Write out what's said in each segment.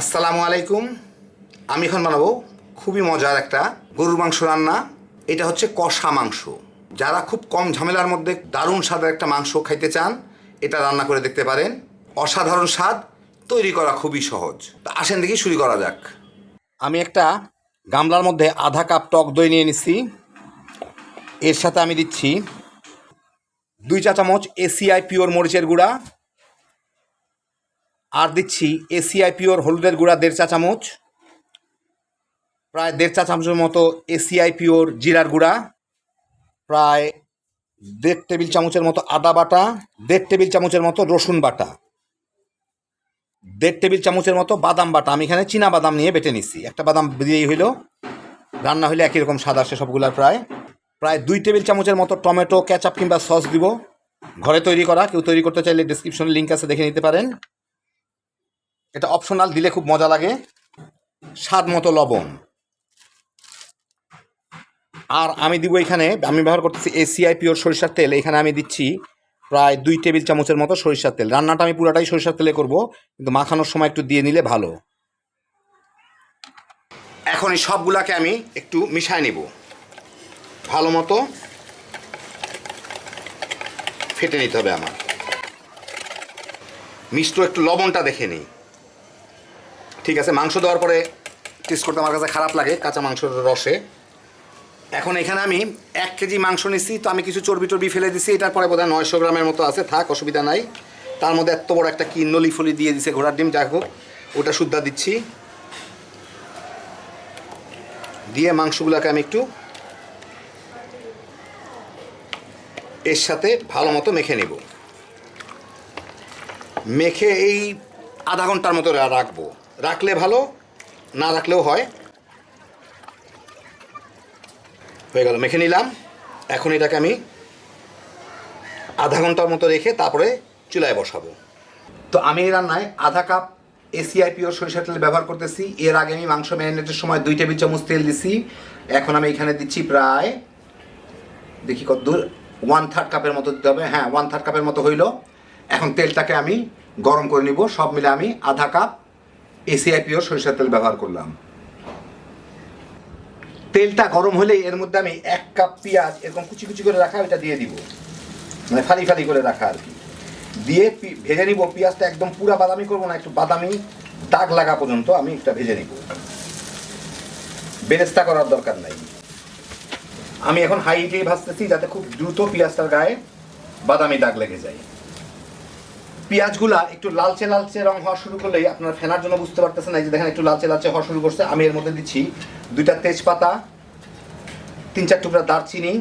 আসসালামু আলাইকুম। আমি এখন বানাবো খুবই মজার একটা গরুর মাংস রান্না। এটা হচ্ছে কষা মাংস। যারা খুব কম ঝামেলার মধ্যে দারুণ স্বাদের একটা মাংস খাইতে চান, এটা রান্না করে দেখতে পারেন। অসাধারণ স্বাদ, তৈরি করা খুবই সহজ। তা আসেন দেখি শুরু করা যাক। আমি একটা গামলার মধ্যে আধা কাপ টক দই নিয়ে নিচ্ছি। এর সাথে আমি দিচ্ছি 2 চা চামচ এসিআই পিওর মরিচের গুঁড়া, আর দিচ্ছি এসিআই পিওর হলুদের গুঁড়া 1.5 চা চামচ, প্রায় 1.5 চা চামচের মতো এসিআই পিওর জিরার গুঁড়া, প্রায় 1.5 টেবিল চামচের মতো আদা বাটা, 1.5 টেবিল চামচের মতো রসুন বাটা, 1.5 টেবিল চামচের মতো বাদাম বাটা। আমি এখানে চীনা বাদাম নিয়ে বেটে নিচ্ছি। একটা বাদাম দিয়েই হইল, রান্না হলে একই রকম স্বাদ আসে সবগুলার। প্রায় 2 টেবিল চামচের মতো টমেটো কেচাপ কিংবা সস দিব, ঘরে তৈরি করা। কেউ তৈরি করতে চাইলে ডেসক্রিপশনে লিঙ্ক আছে, দেখে নিতে পারেন। এটা অপশনাল, দিলে খুব মজা লাগে। স্বাদ মতো লবণ। আর আমি দিব এখানে, আমি ব্যবহার করতেছি এসিআই পিওর সরিষার তেল। এখানে আমি দিচ্ছি প্রায় 2 টেবিল চামচের মতো সরিষার তেল। রান্নাটা আমি পুরাটাই সরিষার তেলে করব, কিন্তু মাখানোর সময় একটু দিয়ে নিলে ভালো। এখন এই সবগুলাকে আমি একটু মিশায় নেব, ভালো মতো ফেটে নিতে হবে আমার। মিষ্ট একটু লবণটা দেখে নিই। ঠিক আছে, মাংস দেওয়ার পরে টেস্ট করতে আমার কাছে খারাপ লাগে কাঁচা মাংসের রসে। এখন এখানে আমি 1 কেজি মাংস নিচ্ছি, তো আমি কিছু চর্বি টর্বি ফেলে দিচ্ছি। এটার পরে বোধহয় 900 গ্রামের মতো আছে, থাক, অসুবিধা নাই। তার মধ্যে এত বড় একটা কি নলি ফলি দিয়ে দিছে, ঘোড়ার ডিম, যাই হোক, ওটা শুদ্ধা দিচ্ছি। দিয়ে মাংসগুলোকে আমি একটু এর সাথে ভালো মতো মেখে নেব। মেখে এই আধা ঘন্টার মতো রাখবো। রাখলে ভালো, না রাখলেও হয়। হয়ে গেল, মেখে নিলাম। এখন এটাকে আমি আধা ঘন্টার মতো রেখে তারপরে চুলায় বসাবো। তো আমি এই রান্নায় আধা কাপ এসিআই পিওর সরিষার তেল ব্যবহার করতেছি। এর আগে আমি মাংস ম্যারিনেটের সময় 2 টেবিল চামচ তেল দিছি। এখন আমি এখানে দিচ্ছি প্রায়, দেখি কত দূর, 1/3 কাপের মতো দিতে হবে। হ্যাঁ, 1/3 কাপের মতো হইল। এখন তেলটাকে আমি গরম করে নিব। সব মিলে আমি আধা কাপ এসিআই পিওর সরিষার তেল ব্যবহার করলাম। তেলটা গরম হলে এর মধ্যে আমি 1 কাপ পেঁয়াজ এরকম কুচি কুচি করে রাখা, ওইটা দিয়ে দিব, মানে ফালি ফালি করে রাখা আর কি। দিয়ে ভেজে নিব। পেঁয়াজটা একদম পুরা বাদামি করবো না, একটু বাদামি দাগ লাগা পর্যন্ত আমি এটা ভেজে নিব। বেরেস্তা করার দরকার নাই। আমি এখন হাই হিটেই ভাজতেছি, যাতে খুব দ্রুত পেঁয়াজটার গায়ে বাদামি দাগ লেগে যায়। পেঁয়াজগুলা একটু লালচে লালচে রং হওয়া শুরু করলেই, আপনার ফেনার জন্য বুঝতে পারতেছেন, এই যে দেখেন একটু লালচে লালচে হওয়া শুরু করছে। আমি এর মধ্যে দিচ্ছি 2টা তেজপাতা, 3-4 টুকরা দারচিনি,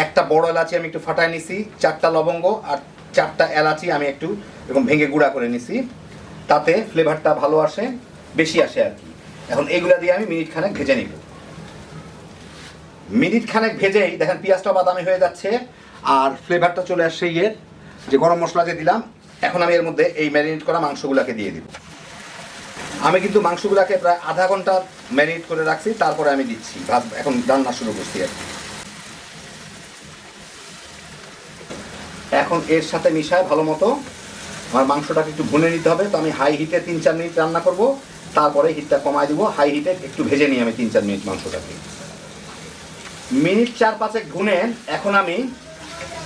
একটা বড় এলাচি আমি একটু ফাটায় নিছি, 4টা লবঙ্গ আর 4টা এলাচি আমি একটু এরকম ভেঙে গুঁড়া করে নিছি। তাতে ফ্লেভারটা ভালো আসে, বেশি আসে আর কি। এখন এইগুলা দিয়ে আমি মিনিট খানেক ভেজে নিব। মিনিট খানেক ভেজেই দেখেন পেঁয়াজটা বাদামি হয়ে যাচ্ছে, আর ফ্লেভারটা চলে আসছে ইয়ের, যে গরম মশলা যে দিলাম। এখন আমি এর মধ্যে এই ম্যারিনেট করা মাংসগুলোকে দিয়ে দিব। আমি কিন্তু মাংসগুলোকে প্রায় আধা ঘন্টা ম্যারিনেট করে রাখছি, তারপরে আমি দিচ্ছি এখন রান্না শুরু করছি আর কি। এখন এর সাথে মিশায় ভালো মতো আমার মাংসটাকে একটু ভুনে নিতে হবে। তো আমি হাই হিটে 3-4 মিনিট রান্না করব, তারপরে হিটটা কমায় দিব। হাই হিটে একটু ভেজে নিই আমি 3-4 মিনিট মাংসটাকে। মিনিট 4-5 ভুনে এখন আমি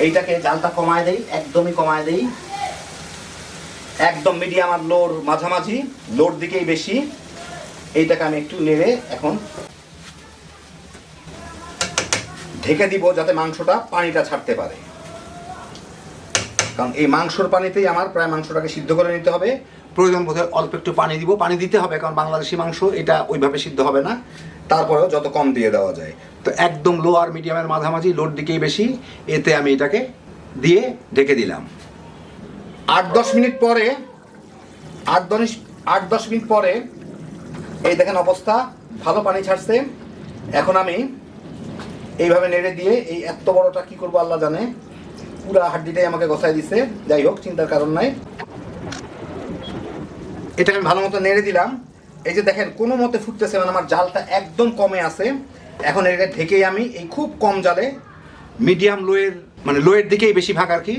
এইটাকে জালটা কমায় দেই, একদমই কমায় দেই, একদম মিডিয়াম আর লোর মাঝামাঝি, লোর দিকেই বেশি। এইটাকে আমি একটু নেড়ে এখন ঢেকে দিব, যাতে মাংসটা পানিটা ছাড়তে পারে। কারণ এই মাংসর পানিতেই আমার প্রায় মাংসটাকে সিদ্ধ করে নিতে হবে। প্রয়োজন বোধে অল্প একটু পানি দিব, পানি দিতে হবে, কারণ বাংলাদেশি মাংস এটা ওইভাবে সিদ্ধ হবে না। তারপরেও যত কম দিয়ে দেওয়া যায়। তো একদম লো আর মিডিয়ামের মাঝামাঝি, লোর দিকেই বেশি, এতে আমি এটাকে দিয়ে ঢেকে দিলাম। 8-10 মিনিট পরে 8-10 মিনিট পরে এই দেখেন অবস্থা, ভালো পানি ছাড়ছে। এখন আমি এইভাবে নেড়ে দিয়ে, এই এত বড়টা কি করবো আল্লাহ জানে, পুরা হাড্ডিটাই আমাকে গছায় দিছে। যাই হোক, চিন্তার কারণ নাই। এটা আমি ভালো মতো নেড়ে দিলাম। এই যে দেখেন কোনো মতে ফুটতেছে, মানে আমার জালটা একদম কমে আছে। এখন এটা ঢেকেই আমি এই খুব কম জালে, মিডিয়াম লোয়ের, মানে লোয়ের দিকেই বেশি ভাগ আর কি,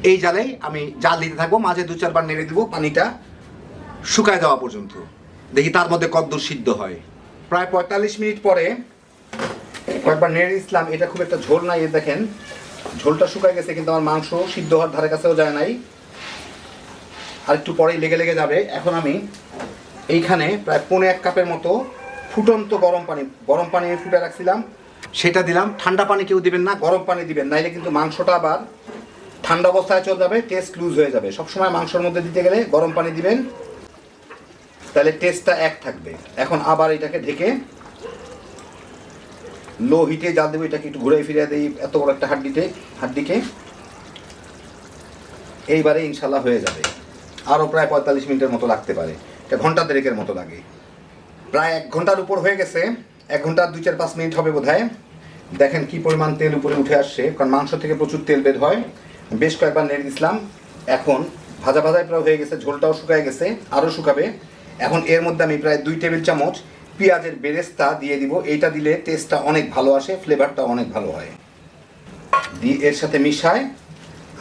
এই জালেই আমি জাল দিতে থাকবো। মাঝে 2-4 বার নেড়ে দিব, পানিটা শুকায় দেওয়া পর্যন্ত। দেখি তার মধ্যে কতদূর সিদ্ধ হয়। প্রায় 45 মিনিট পরে কয়েকবার নেড়ে দিলাম। এটা খুব একটা ঝোল নাই, দেখেন ঝোলটা শুকায় গেছে, কিন্তু আমার মাংস সিদ্ধ হওয়ার ধারে কাছেও যায় নাই, আর একটু পরেই লেগে লেগে যাবে। এখন আমি এইখানে প্রায় 1.5 কাপের মতো ফুটন্ত গরম পানি ফুটে রাখছিলাম, সেটা দিলাম। ঠান্ডা পানি কেউ দিবেন না, গরম পানি দিবেন, নাইলে কিন্তু মাংসটা আবার ঠান্ডা অবস্থায় চলে যাবে, টেস্ট লুজ হয়ে যাবে। সবসময় মাংসের মধ্যে দিতে গেলে গরম পানি দিবেন, তাহলে টেস্টটা এক থাকবে। এখন আবার এটাকে ঢেকে লো হিটে জাল দেবো। এটাকে একটু ঘুরে ফিরে দিই এত বড় একটা হাড্ডিকে। এইবারে ইনশাল্লাহ হয়ে যাবে। আরও প্রায় 45 মিনিটের মতো লাগতে পারে, এটা ঘন্টা দেড়েকের মতো লাগে। প্রায় 1 ঘন্টার উপর হয়ে গেছে, 1 ঘন্টা 2-4-5 মিনিট হবে বোধহয়। দেখেন কি পরিমাণ তেল উপরে উঠে আসছে, কারণ মাংস থেকে প্রচুর তেল বের হয়। বেশ কয়েকবার নেড়ে দিছিলাম। এখন ভাজা প্রায় হয়ে গেছে, ঝোলটাও শুকায় গেছে, আরও শুকাবে। এখন এর মধ্যে আমি প্রায় 2 টেবিল চামচ পেঁয়াজের বেরেস্তা দিয়ে দিব। এইটা দিলে টেস্টটা অনেক ভালো আসে, ফ্লেভারটা অনেক ভালো হয়। দিয়ে এর সাথে মিশায়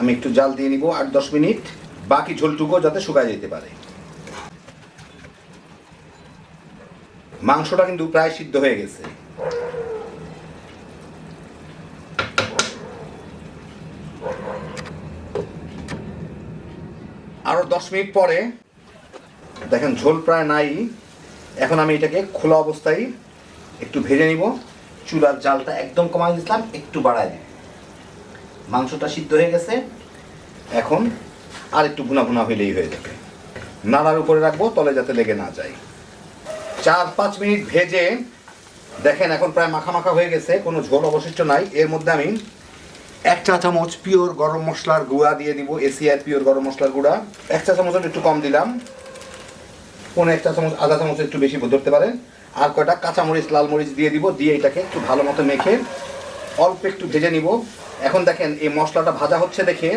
আমি একটু জাল দিয়ে নিব 8-10 মিনিট, বাকি ঝোলটুকুও যাতে শুকায় যেতে পারে। মাংসটা কিন্তু প্রায় সিদ্ধ হয়ে গেছে। আরও 10 মিনিট পরে দেখেন ঝোল প্রায় নাই। এখন আমি এটাকে খোলা অবস্থায় একটু ভেজে নিব। চুলার জালটা একদম কমাই দিলাম, একটু বাড়ায় দিই। মাংসটা সিদ্ধ হয়ে গেছে, এখন আর একটু ভুনা ভুনা হইলেই হয়ে যাবে। নাড়ার উপরে রাখবো, তলে যাতে লেগে না যায়। 4-5 মিনিট ভেজে দেখেন এখন প্রায় মাখা মাখা হয়ে গেছে, কোনো ঝোল অবশিষ্ট নাই। এর মধ্যে আমি 1 চা চামচ পিওর গরম মশলার গুঁড়া দিয়ে দিব, এসিআর পিওর গরম মশলার গুঁড়া। 1 চা চামচের একটু কম দিলাম, 1 চা চামচ, আধা চামচ একটু বেশি ধরতে পারেন। আর কয়টা কাঁচামরিচ, লাল মরিচ দিয়ে দিব, দিয়ে এটাকে একটু ভালো মতো মেখে অল্প একটু ভেজে নিব। এখন দেখেন এই মশলাটা ভাজা হচ্ছে দেখে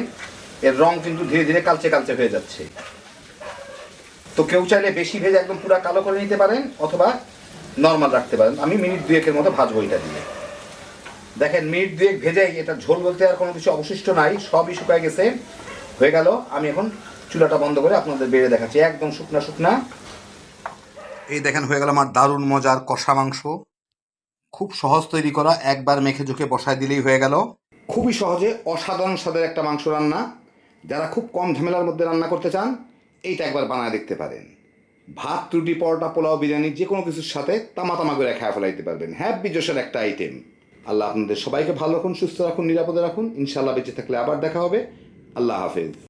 এর রং কিন্তু ধীরে ধীরে কালচে কালচে হয়ে যাচ্ছে। তো কেউ চাইলে বেশি ভেজে একদম পুরো কালো করে নিতে পারেন, অথবা নর্মাল রাখতে পারেন। আমি মিনিট 2-এর মতো ভাজবো এটা দিয়ে। দেখেন মিনিট 2 ভেজেই এটা ঝোল বলতে আর কোনো কিছু অবশিষ্ট নাই, সবই শুকায় গেছে, হয়ে গেল। আমি এখন চুলাটা বন্ধ করে আপনাদের বেড়ে দেখাচ্ছি, একদম শুকনা শুকনা। এই দেখেন হয়ে গেল আমার দারুণ মজার কষা মাংস। খুব সহজ তৈরি করা, একবার মেখে ঝুঁকে বসায় দিলেই হয়ে গেল। খুবই সহজে অসাধারণ স্বাদের একটা মাংস রান্না। যারা খুব কম ঝামেলার মধ্যে রান্না করতে চান, এইটা একবার বানায় দেখতে পারেন। ভাত, রুটি, পরোটা, পোলাও, বিরিয়ানি যে কোনো কিছুর সাথে তামা তামা করে খায় ফেলাইতে পারবেন। হ্যাপি জোশের একটা আইটেম। আল্লাহ আপনাদের সবাইকে ভালো রাখুন, সুস্থ রাখুন, নিরাপদে রাখুন। ইনশাআল্লাহ বেঁচে থাকলে আবার দেখা হবে। আল্লাহ হাফেজ।